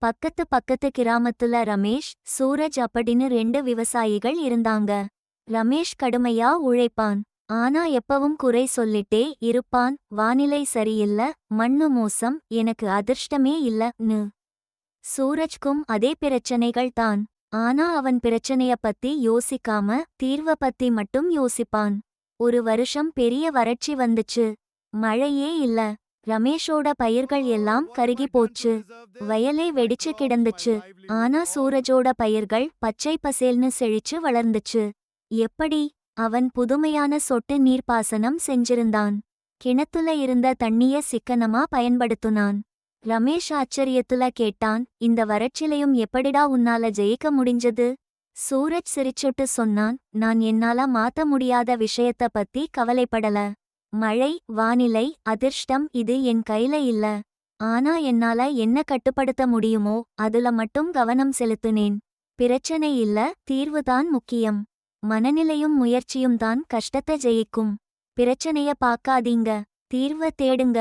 பக்கத்து கிராமத்துல ரமேஷ், சூரஜ் அப்படின்னு 2 விவசாயிகள் இருந்தாங்க. ரமேஷ் கடுமையா உழைப்பான். ஆனா எப்பவும் குறை சொல்லிட்டே இருப்பான். வானிலை சரியில்ல, மண்ணு மோசம், எனக்கு அதிர்ஷ்டமே இல்லன்னு. சூரஜ்க்கும் அதே பிரச்சனைகள் தான். ஆனா அவன் பிரச்சனைய பத்தி யோசிக்காம தீர்வ பத்தி மட்டும் யோசிப்பான். ஒரு வருஷம் பெரிய வறட்சி வந்துச்சு. மழையே இல்ல. ரமேஷோட பயிர்கள் எல்லாம் கருகி போச்சு. வயலே வெடிச்சு கிடந்துச்சு. ஆனா சூரஜோட பயிர்கள் பச்சை பசேல்னு செழிச்சு வளர்ந்துச்சு. எப்படி? அவன் புதுமையான சொட்டு நீர்ப்பாசனம் செஞ்சிருந்தான். கிணத்துல இருந்த தண்ணிய சிக்கனமா பயன்படுத்துனான். ரமேஷ் ஆச்சரியத்துல கேட்டான், இந்த வறட்சிலையும் எப்படிடா உன்னால ஜெயிக்க முடிஞ்சது? சூரஜ் சிரிச்சுட்டு சொன்னான், நான் என்னால மாத்த முடியாத விஷயத்த பத்தி கவலைப்படல. மழை, வானிலை, அதிர்ஷ்டம் இது என் கையில இல்ல. ஆனா என்னால என்ன கட்டுப்படுத்த முடியுமோ அதுல மட்டும் கவனம் செலுத்துனேன். பிரச்சனை இல்ல, தீர்வுதான் முக்கியம். மனநிலையும் முயற்சியும் தான் கஷ்டத்தை ஜெயிக்கும். பிரச்சனைய பார்க்காதீங்க, தீர்வ தேடுங்க.